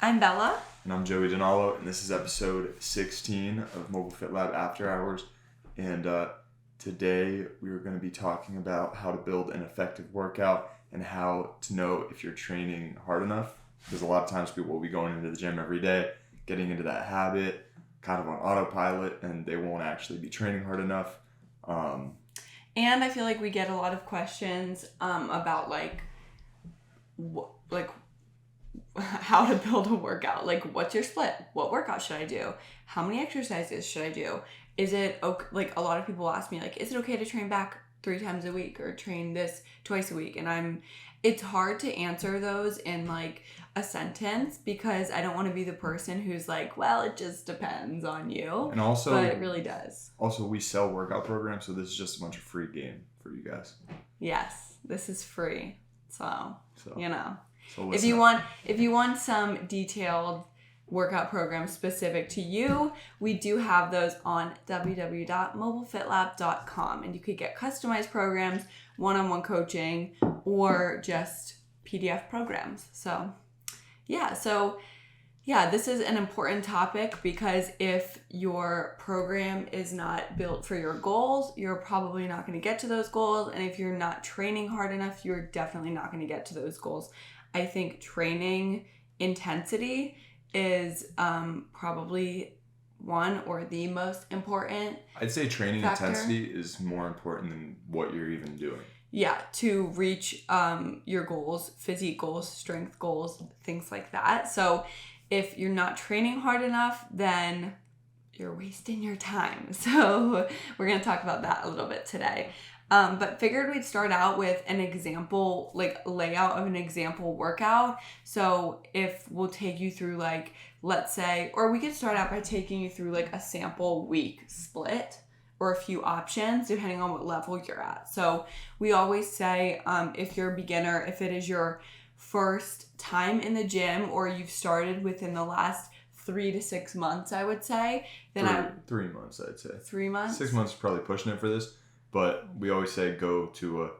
I'm Bella. And I'm Joey Donalo, and this is episode 16 of Mobilefitlab After Hours. And today we are going to be talking about how to build an effective workout and how to know if you're training hard enough. Because a lot of times people will be going into the gym every day, getting into that habit, kind of on autopilot, and they won't actually be training hard enough. And I feel like we get a lot of questions about how to build a workout. Like, what's your split? What workout should I do? How many exercises should I do? Is it okay? Like, a lot of people ask me, like, is it okay to train back 3 times a week or train this twice a week? And it's hard to answer those in like a sentence because I don't want to be the person who's like, well, it just depends on you. And also, but it really does. Also, we sell workout programs, so this is just a bunch of free game for you guys. Yes, this is free. So you know. So if you want some detailed workout programs specific to you, we do have those on www.mobilefitlab.com, and you could get customized programs, one-on-one coaching, or just PDF programs. So this is an important topic because if your program is not built for your goals, you're probably not going to get to those goals, and if you're not training hard enough, you're definitely not going to get to those goals. I think training intensity is probably one or the most important. I'd say training factor. Intensity is more important than what you're even doing. Yeah, to reach your goals, physique goals, strength goals, things like that. So if you're not training hard enough, then you're wasting your time. So we're going to talk about that a little bit today. But figured we'd start out with an example, like layout of an example workout. So if we'll take you through like, let's say, or we could start out by taking you through like a sample week split or a few options depending on what level you're at. So we always say if you're a beginner, if it is your first time in the gym or you've started within the last 3 to 6 months, I would say, then 3 months, I'd say. 3 months? 6 months is probably pushing it for this. But we always say go to a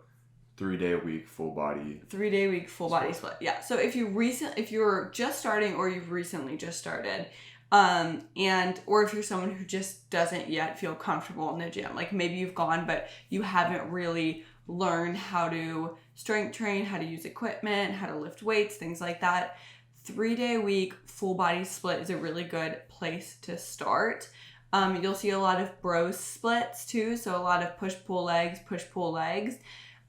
3-day-a-week full body. 3-day-a-week full body split. Yeah. So if you're just starting or you've recently just started, or if you're someone who just doesn't yet feel comfortable in the gym, like maybe you've gone but you haven't really learned how to strength train, how to use equipment, how to lift weights, things like that. 3-day-a-week full body split is a really good place to start. You'll see a lot of bro splits too, so a lot of push-pull legs.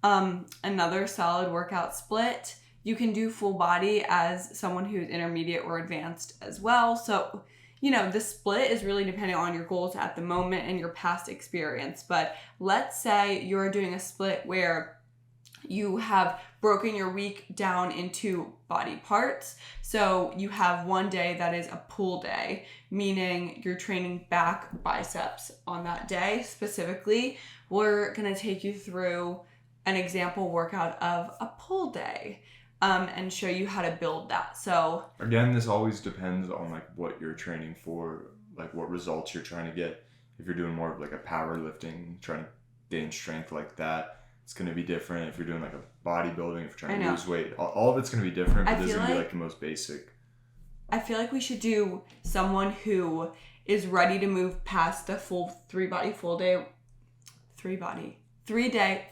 Another solid workout split. You can do full body as someone who's intermediate or advanced as well. So, the split is really depending on your goals at the moment and your past experience. But let's say you're doing a split where you have broken your week down into body parts. So you have one day that is a pull day, meaning you're training back biceps on that day specifically. We're going to take you through an example workout of a pull day and show you how to build that. So again, this always depends on like what you're training for, like what results you're trying to get. If you're doing more of like a powerlifting, trying to gain strength like that, it's going to be different. If you're doing like a bodybuilding, if you're trying to lose weight, all of it's going to be different, but this is going to be like the most basic. I feel like we should do someone who is ready to move past the full 3-day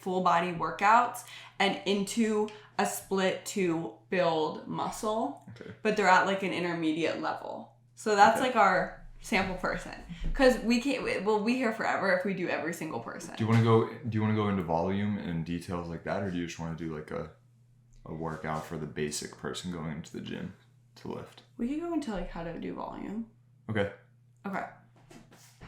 full body workouts and into a split to build muscle. Okay. But they're at like an intermediate level. So that's like our sample person, because we'll be here forever if we do every single person. Do you want to go into volume and details like that, or do you just want to do like a workout for the basic person going into the gym to lift? We could go into like how to do volume. Okay. How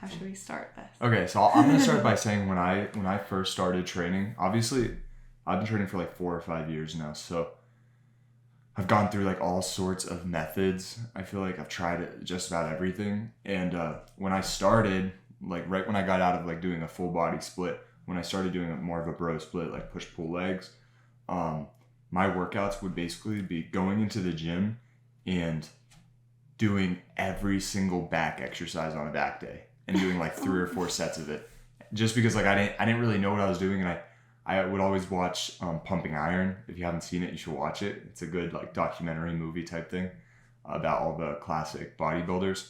should we start this? Okay, so I'm gonna start by saying when I first started training, obviously I've been training for like 4 or 5 years now, so I've gone through like all sorts of methods. I feel like I've tried just about everything. And when I started, like right when I got out of like doing a full body split, when I started doing more of a bro split, like push-pull legs, my workouts would basically be going into the gym and doing every single back exercise on a back day and doing like 3 or 4 sets of it. Just because like I didn't really know what I was doing, and I would always watch Pumping Iron. If you haven't seen it, you should watch it. It's a good like documentary movie type thing. about all the classic bodybuilders.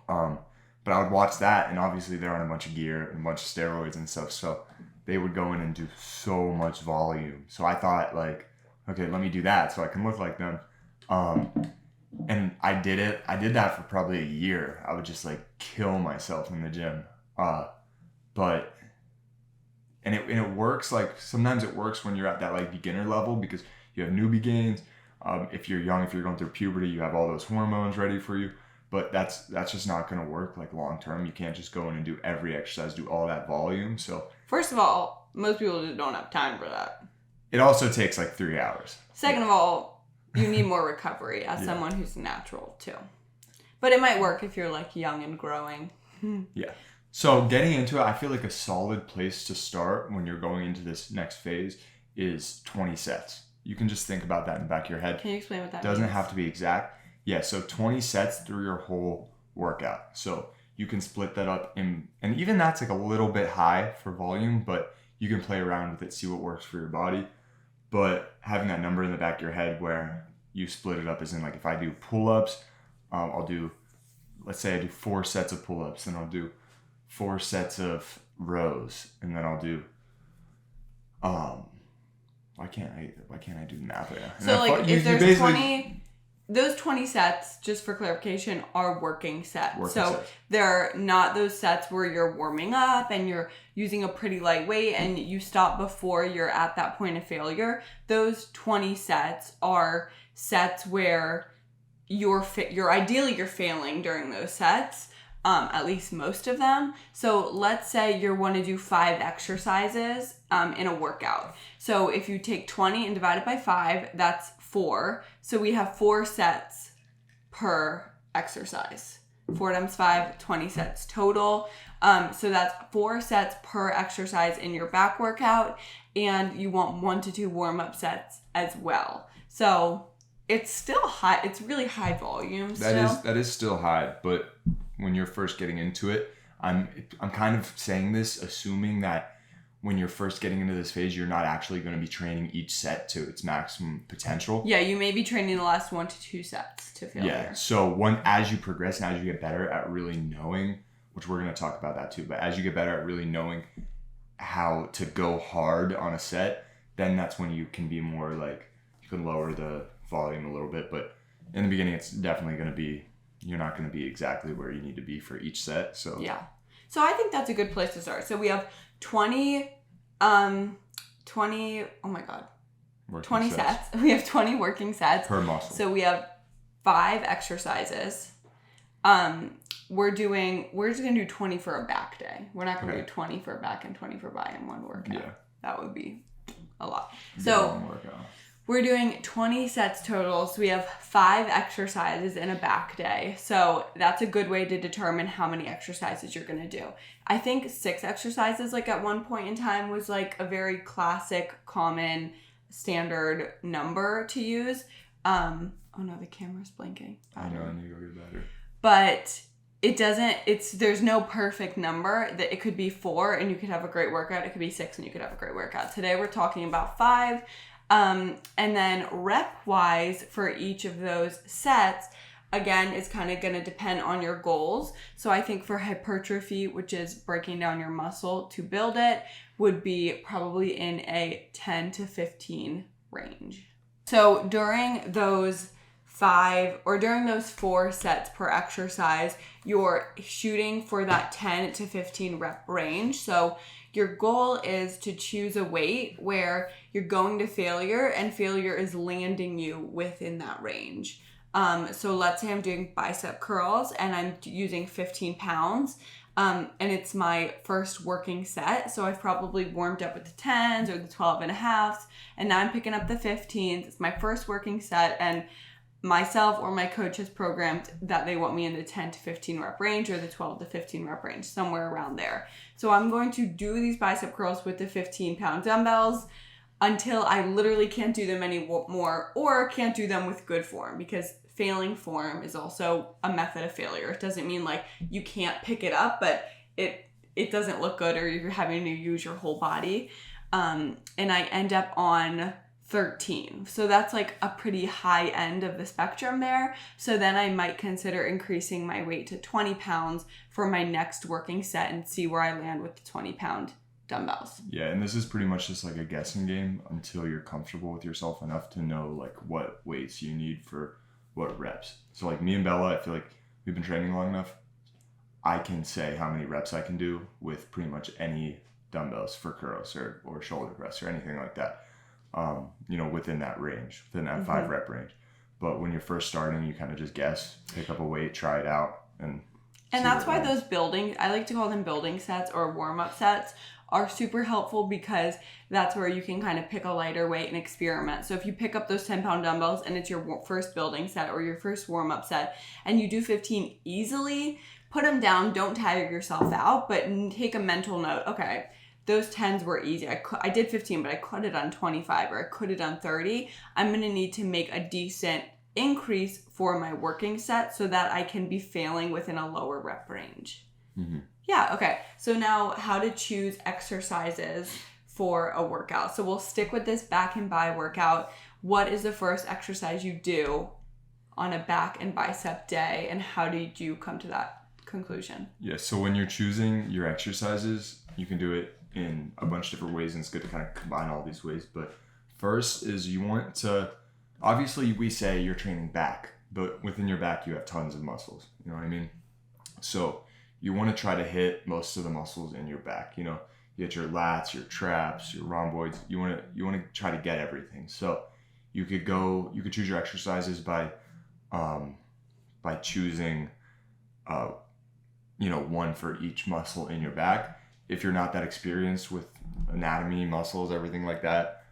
But I would watch that, and obviously they're on a bunch of gear and a bunch of steroids and stuff, so they would go in and do so much volume. So I thought, like, okay, let me do that so I can look like them. And I did it. I did that for probably a year. I would just like kill myself in the gym. And it works. Like sometimes it works when you're at that like beginner level because you have newbie gains. If you're young, if you're going through puberty, you have all those hormones ready for you. But that's just not going to work like long term. You can't just go in and do every exercise, do all that volume. So first of all, most people just don't have time for that. It also takes like 3 hours. Second of all, you need more recovery as someone who's natural too. But it might work if you're like young and growing. Yeah. So getting into it, I feel like a solid place to start when you're going into this next phase is 20 sets. You can just think about that in the back of your head. Can you explain what that means? Doesn't have to be exact. Yeah, so 20 sets through your whole workout. So you can split that up and even that's like a little bit high for volume, but you can play around with it, see what works for your body. But having that number in the back of your head where you split it up is in like if I do pull-ups, let's say I do 4 sets of pull-ups, then I'll do 4 sets of rows, and then I'll do why can't I do math right now? So like if there's 20, those 20 sets, just for clarification, are working sets. They're not those sets where you're warming up and you're using a pretty lightweight and you stop before you're at that point of failure. Those 20 sets are sets where you're ideally failing during those sets. At least most of them. So let's say you want to do 5 exercises in a workout. So if you take 20 and divide it by 5, that's 4. So we have 4 sets per exercise. 4 times 5, 20 sets total. So that's 4 sets per exercise in your back workout. And you want 1 to 2 warm-up sets as well. So it's still high. It's really high volume still. That is still high, but when you're first getting into it, I'm kind of saying this assuming that when you're first getting into this phase, you're not actually going to be training each set to its maximum potential. Yeah, you may be training the last 1 to 2 sets to failure. Yeah, so as you progress and as you get better at really knowing, which we're going to talk about that too, but as you get better at really knowing how to go hard on a set, then that's when you can be more like, you can lower the volume a little bit, but in the beginning, it's definitely going to be, you're not going to be exactly where you need to be for each set. So yeah. So I think that's a good place to start. So we have 20 oh my God. 20 sets. We have 20 working sets. Per muscle. So we have 5 exercises. We're just going to do 20 for a back day. We're not going to do 20 for a back and 20 for bi in one workout. Yeah. That would be a lot. So we're doing 20 sets total. So we have 5 exercises in a back day. So that's a good way to determine how many exercises you're going to do. I think 6 exercises, like at one point in time, was like a very classic, common, standard number to use. Oh no, the camera's blinking. I know, I need to go get better. But there's no perfect number. That it could be 4 and you could have a great workout. It could be 6 and you could have a great workout. Today we're talking about 5. And then rep-wise for each of those sets, again, is kind of going to depend on your goals. So I think for hypertrophy, which is breaking down your muscle to build it, would be probably in a 10 to 15 range. So during those 4 sets per exercise, you're shooting for that 10 to 15 rep range. So your goal is to choose a weight where you're going to failure and failure is landing you within that range. So let's say I'm doing bicep curls and I'm using 15 pounds. And it's my first working set. So I've probably warmed up with the 10s or the 12 and a halves. And now I'm picking up the 15s. It's my first working set. And myself or my coach has programmed that they want me in the 10 to 15 rep range or the 12 to 15 rep range, somewhere around there. So I'm going to do these bicep curls with the 15-pound dumbbells until I literally can't do them anymore or can't do them with good form, because failing form is also a method of failure. It doesn't mean like you can't pick it up, but it doesn't look good or you're having to use your whole body. And I end up on 13. So that's like a pretty high end of the spectrum there. So then I might consider increasing my weight to 20 pounds for my next working set and see where I land with the 20-pound dumbbells. Yeah, and this is pretty much just like a guessing game until you're comfortable with yourself enough to know like what weights you need for what reps. So like me and Bella, I feel like we've been training long enough. I can say how many reps I can do with pretty much any dumbbells for curls or shoulder press or anything like that. Within that range, within that 5 rep range. But when you're first starting, you kind of just guess, pick up a weight, try it out, and that's why those I like to call them building sets or warm-up sets, are super helpful, because that's where you can kind of pick a lighter weight and experiment. So if you pick up those 10-pound dumbbells and it's your first building set or your first warm-up set and you do 15 easily, put them down, don't tire yourself out, but take a mental note. Okay, those 10s were easy. I did 15, but I could have done 25 or I could have done 30. I'm going to need to make a decent increase for my working set so that I can be failing within a lower rep range. Mm-hmm. Yeah, okay. So now how to choose exercises for a workout. So we'll stick with this back and bi workout. What is the first exercise you do on a back and bicep day, and how did you come to that conclusion? Yeah, so when you're choosing your exercises, you can do it in a bunch of different ways, and it's good to kind of combine all these ways. But first is you want to, obviously we say you're training back, but within your back you have tons of muscles, you know what I mean? So you want to try to hit most of the muscles in your back. You get your lats, your traps, your rhomboids. You want to try to get everything. So you could choose your exercises by choosing one for each muscle in your back. If you're not that experienced with anatomy, muscles, everything like that,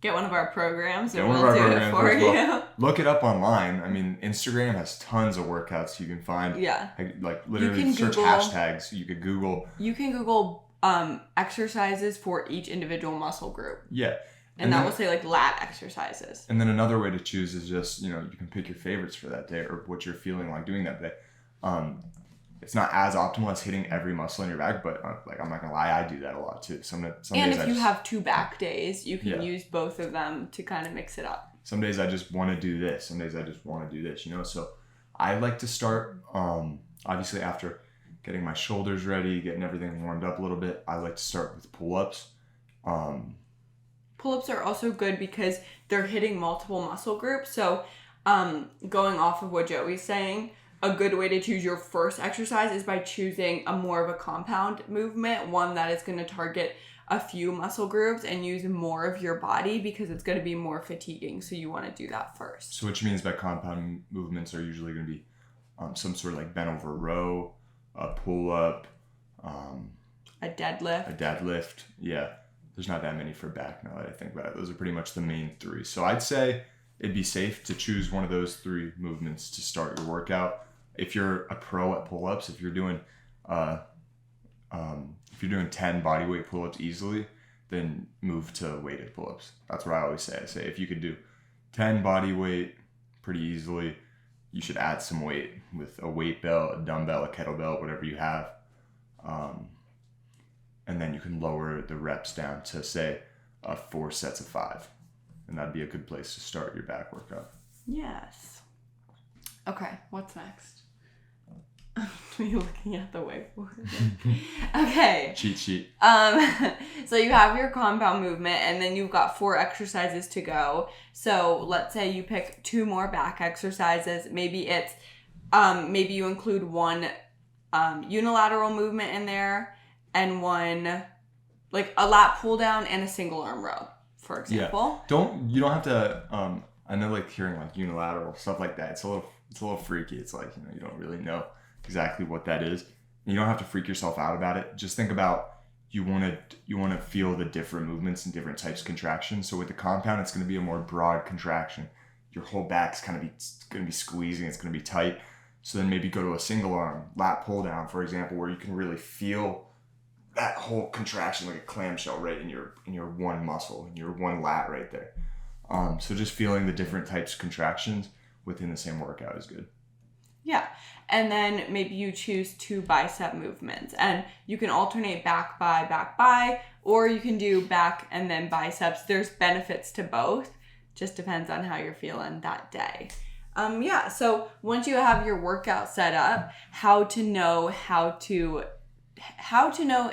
get one of our programs and we'll do it for you. Look it up online. I mean, Instagram has tons of workouts you can find. Yeah. Like literally search hashtags. You could Google. You can Google exercises for each individual muscle group. Yeah. And that will say like lat exercises. And then another way to choose is just, you can pick your favorites for that day or what you're feeling like doing that day. It's not as optimal as hitting every muscle in your back, but I'm not gonna lie, I do that a lot too. Some and days if you have 2 back days, you can use both of them to kind of mix it up. Some days I just want to do this. Some days I just want to do this. So I like to start obviously after getting my shoulders ready, getting everything warmed up a little bit. I like to start with pull-ups. Pull-ups are also good because they're hitting multiple muscle groups. So going off of what Joey's saying, a good way to choose your first exercise is by choosing a more of a compound movement, one that is going to target a few muscle groups and use more of your body, because it's going to be more fatiguing. So you want to do that first. So what you means by compound movements are usually going to be some sort of like bent over row, a pull-up, a deadlift. Yeah. There's not that many for back now that I think about it. Those are pretty much the main 3. So I'd say it'd be safe to choose one of those 3 movements to start your workout. If you're a pro at pull-ups, if you're doing 10 body weight pull-ups easily, then move to weighted pull-ups. That's what I always say. I say if you could do 10 body weight pretty easily, you should add some weight with a weight belt, a dumbbell, a kettlebell, whatever you have. And then you can lower the reps down to say 4 sets of 5. And that'd be a good place to start your back workout. Yes. Okay, what's next? You're looking at the whiteboard. Okay. Cheat sheet. So you have your compound movement, and then you've got 4 exercises to go. So let's say you pick 2 more back exercises. Maybe it's maybe you include 1 unilateral movement in there and 1 like a lat pull down and a single arm row, for example. Yeah. You don't have to I know like hearing like unilateral stuff like that. It's a little freaky. It's like, you don't really know exactly what that is. You don't have to freak yourself out about it. Just think about you want to feel the different movements and different types of contractions. So with the compound, it's going to be a more broad contraction. Your whole back's going to be squeezing. It's going to be tight. So then maybe go to a single arm lat pull down, for example, where you can really feel that whole contraction like a clamshell right in your one muscle, in your one lat right there. So just feeling the different types of contractions within the same workout is good. Yeah. And then maybe you choose 2 bicep movements, and you can alternate back by, or you can do back and then biceps. There's benefits to both. Just depends on how you're feeling that day. So once you have your workout set up, how to know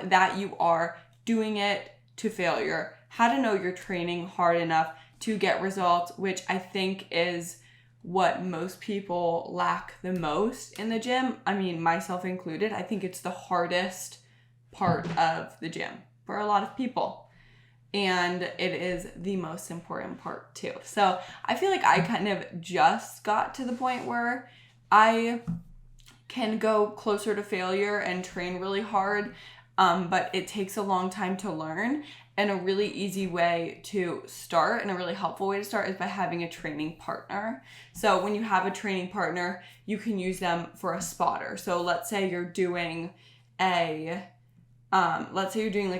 that you are doing it to failure, how to know you're training hard enough to get results, which I think is what most people lack the most in the gym. I mean, myself included. I think it's the hardest part of the gym for a lot of people. And it is the most important part too. So I feel like I kind of just got to the point where I can go closer to failure and train really hard. But it takes a long time to learn. And a really easy way to start and a really helpful way to start is by having a training partner. So when you have a training partner, you can use them for a spotter. So let's say you're doing like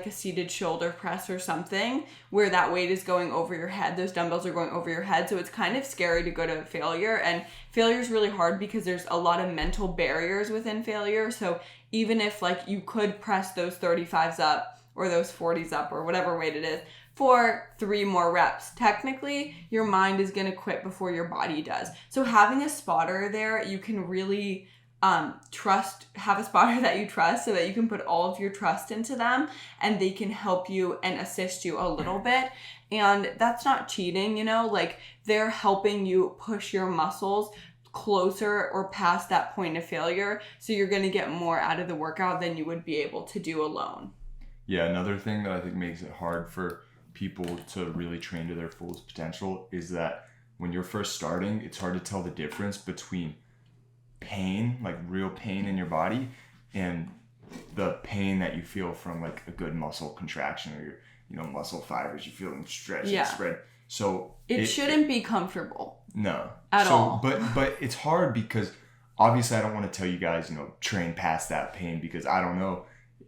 a seated shoulder press or something where that weight is going over your head. Those dumbbells are going over your head. So it's kind of scary to go to failure. And failure is really hard because there's a lot of mental barriers within failure. So even if like you could press those 35s up or those 40s up or whatever weight it is for 3 more reps, technically your mind is going to quit before your body does. So having a spotter there, you can really have a spotter that you trust so that you can put all of your trust into them and they can help you and assist you a little bit. And that's not cheating, like they're helping you push your muscles closer or past that point of failure. So you're going to get more out of the workout than you would be able to do alone. Yeah, another thing that I think makes it hard for people to really train to their fullest potential is that when you're first starting, it's hard to tell the difference between pain, like real pain in your body, and the pain that you feel from like a good muscle contraction or your muscle fibers, you feel them stretch and spread. So it shouldn't be comfortable. No. At all. But it's hard because obviously I don't want to tell you guys, train past that pain because I don't know.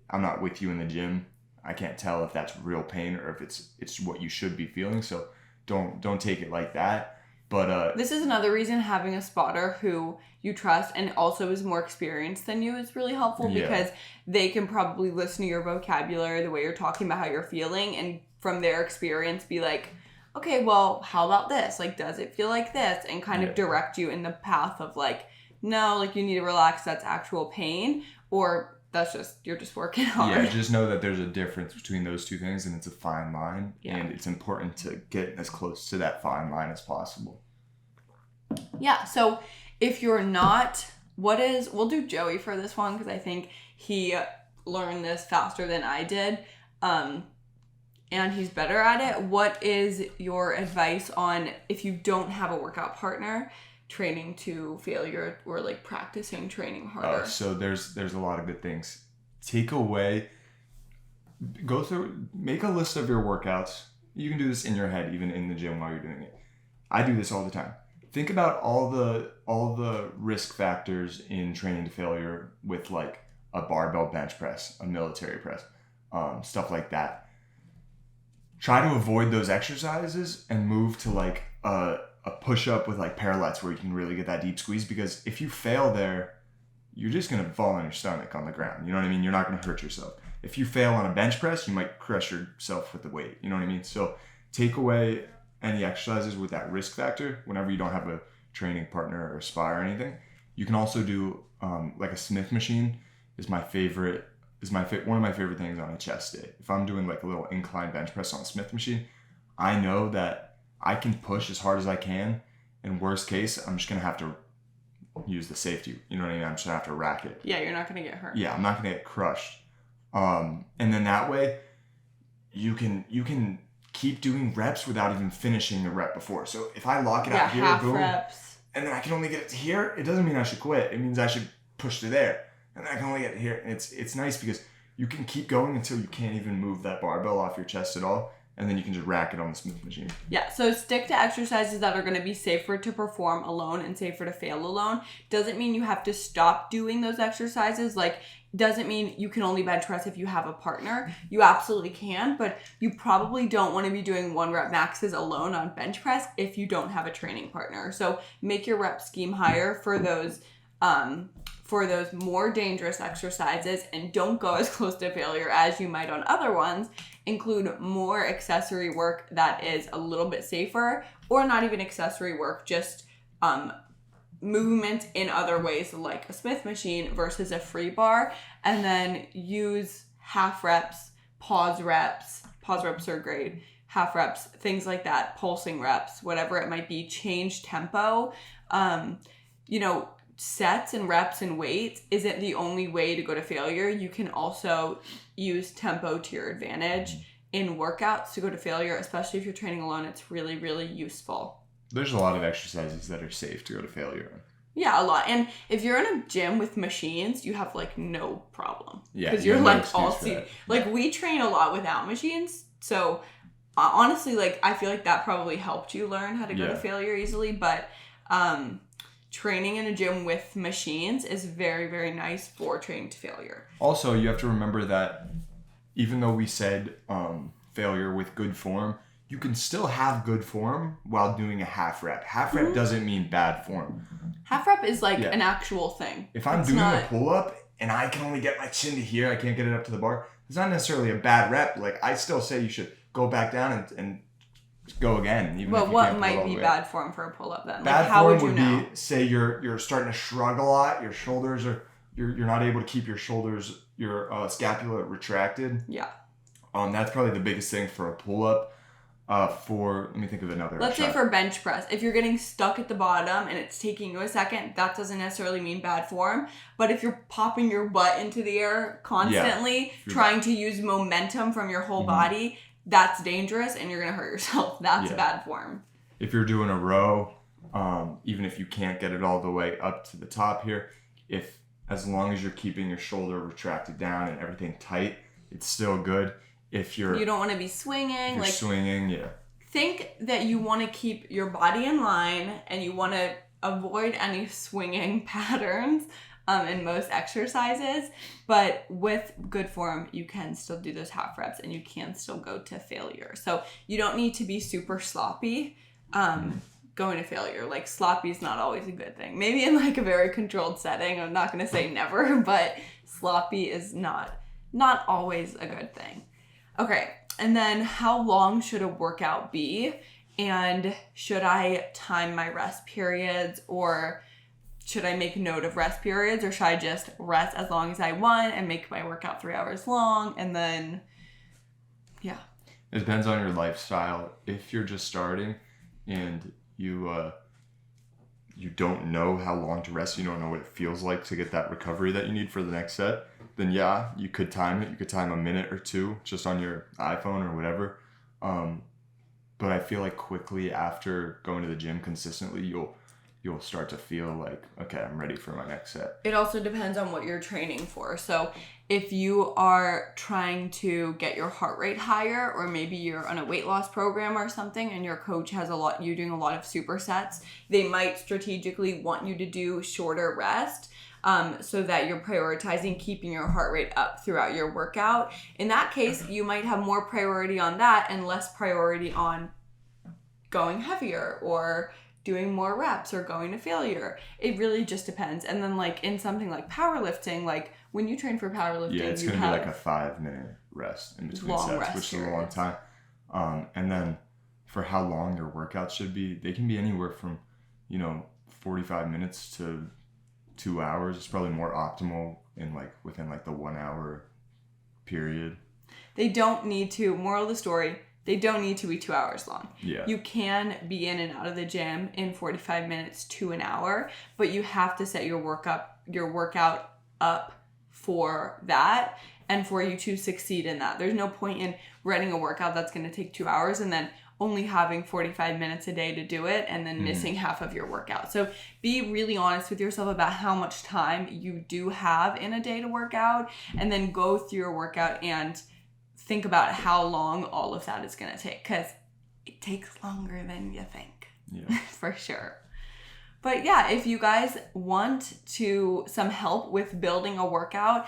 I'm not with you in the gym. I can't tell if that's real pain or if it's what you should be feeling. So don't take it like that. But this is another reason having a spotter who you trust and also is more experienced than you is really helpful because they can probably listen to your vocabulary, the way you're talking about how you're feeling, and from their experience be like, okay, well, how about this? Like, does it feel like this? And kind of direct you in the path of like, no, like you need to relax. That's actual pain, or you're just working hard. Yeah, just know that there's a difference between those two things and it's a fine line. Yeah. And it's important to get as close to that fine line as possible. Yeah, so if you're not, we'll do Joey for this one because I think he learned this faster than I did. And he's better at it. What is your advice on if you don't have a workout partner, training to failure or like practicing training harder? So there's a lot of good things. Make a list of your workouts. You can do this in your head, even in the gym while you're doing it. I do this all the time. Think about all the risk factors in training to failure with like a barbell bench press, a military press, stuff like that. Try to avoid those exercises and move to like a push-up with like parallettes where you can really get that deep squeeze, because if you fail there, you're just going to fall on your stomach on the ground. You know what I mean? You're not going to hurt yourself. If you fail on a bench press, you might crush yourself with the weight. You know what I mean? So take away any exercises with that risk factor whenever you don't have a training partner or a spa or anything. You can also do like a Smith machine is one of my favorite things on a chest day. If I'm doing like a little incline bench press on a Smith machine, I know that I can push as hard as I can. In worst case, I'm just going to have to use the safety. You know what I mean? I'm just going to have to rack it. Yeah, you're not going to get hurt. Yeah, I'm not going to get crushed. And then that way, you can keep doing reps without even finishing the rep before. So if I lock it out here, half boom, reps. And then I can only get it to here, it doesn't mean I should quit. It means I should push to there. And then I can only get it here. And it's nice because you can keep going until you can't even move that barbell off your chest at all. And then you can just rack it on the Smith machine. Yeah, so stick to exercises that are going to be safer to perform alone and safer to fail alone. Doesn't mean you have to stop doing those exercises. Like, doesn't mean you can only bench press if you have a partner. You absolutely can, but you probably don't want to be doing 1 rep maxes alone on bench press if you don't have a training partner. So make your rep scheme higher for those for those more dangerous exercises and don't go as close to failure as you might on other ones, include more accessory work that is a little bit safer, or not even accessory work, just movement in other ways like a Smith machine versus a free bar, and then use half reps, pause reps. Pause reps are great. Half reps, things like that, pulsing reps, whatever it might be, change tempo. Sets and reps and weights isn't the only way to go to failure. You can also use tempo to your advantage in workouts to go to failure, especially if you're training alone. It's really, really useful. There's a lot of exercises that are safe to go to failure on. Yeah, a lot. And if you're in a gym with machines, you have like no problem. Yeah, because you're like no all excuse for that. like we train a lot without machines. So honestly, like I feel like that probably helped you learn how to go to failure easily. But training in a gym with machines is very, very nice for training to failure. Also, you have to remember that even though we said failure with good form, you can still have good form while doing a half rep. Half rep doesn't mean bad form. Half rep is like an actual thing. If I'm doing a pull-up and I can only get my chin to here, I can't get it up to the bar, it's not necessarily a bad rep. Like, I still say you should go back down and go again. Even if you what can't might pull all be the way bad up. form for a pull-up then? Bad like, how form would you know? be, say you're starting to shrug a lot, your shoulders are, you're not able to keep your shoulders, your scapula retracted. Yeah. That's probably the biggest thing for a pull-up. Let me think of another. Let's say for bench press, if you're getting stuck at the bottom and it's taking you a second, that doesn't necessarily mean bad form. But if you're popping your butt into the air constantly, trying to use momentum from your whole body, that's dangerous and you're going to hurt yourself. That's bad form. If you're doing a row, even if you can't get it all the way up to the top here, as long as you're keeping your shoulder retracted down and everything tight, it's still good. You don't want to be swinging. Swinging, think that you want to keep your body in line and you want to avoid any swinging patterns in most exercises. But with good form, you can still do those half reps and you can still go to failure. So you don't need to be super sloppy going to failure. Like, sloppy is not always a good thing. Maybe in like a very controlled setting. I'm not going to say never, but sloppy is not always a good thing. Okay, and then how long should a workout be? And should I time my rest periods, or should I make note of rest periods, or should I just rest as long as I want and make my workout 3 hours long and then, It depends on your lifestyle. If you're just starting and you don't know how long to rest, you don't know what it feels like to get that recovery that you need for the next set, then you could time it. You could time a minute or two just on your iPhone or whatever. But I feel like quickly after going to the gym consistently, you'll start to feel like, okay, I'm ready for my next set. It also depends on what you're training for. So if you are trying to get your heart rate higher, or maybe you're on a weight loss program or something and your coach has you're doing a lot of supersets, they might strategically want you to do shorter rest. So that you're prioritizing keeping your heart rate up throughout your workout. In that case, you might have more priority on that and less priority on going heavier or doing more reps or going to failure. It really just depends. And then like in something like powerlifting, like when you train for powerlifting, it's going to be like a 5-minute rest in between sets, which is a long time. And then for how long your workouts should be, they can be anywhere from, 45 minutes to 2 hours. It's probably more optimal within the 1 hour period. They don't need to, moral of the story, they don't need to be 2 hours long. Yeah. You can be in and out of the gym in 45 minutes to an hour, but you have to set your workout up for that and for you to succeed in that. There's no point in running a workout that's going to take 2 hours and then only having 45 minutes a day to do it and then missing half of your workout. So be really honest with yourself about how much time you do have in a day to work out, and then go through your workout and think about how long all of that is going to take, because it takes longer than you think. Yeah. For sure. But yeah, if you guys want some help with building a workout,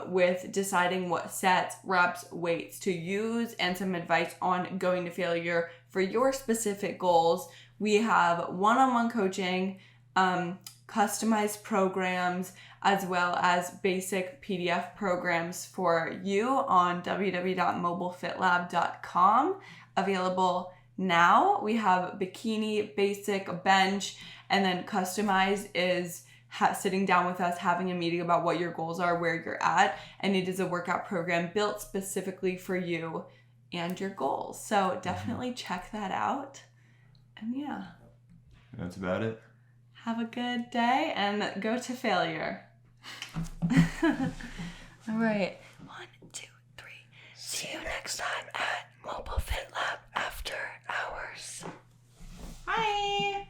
with deciding what sets, reps, weights to use, and some advice on going to failure for your specific goals, we have one-on-one coaching customized programs as well as basic PDF programs for you on www.mobilefitlab.com. Available now. We have bikini, basic, bench, and then customized is sitting down with us, having a meeting about what your goals are, where you're at, and it is a workout program built specifically for you and your goals. So definitely check that out. And yeah. That's about it. Have a good day and go to failure. All right. 1, 2, 3. See you next time at Mobilefitlab After Hours. Bye.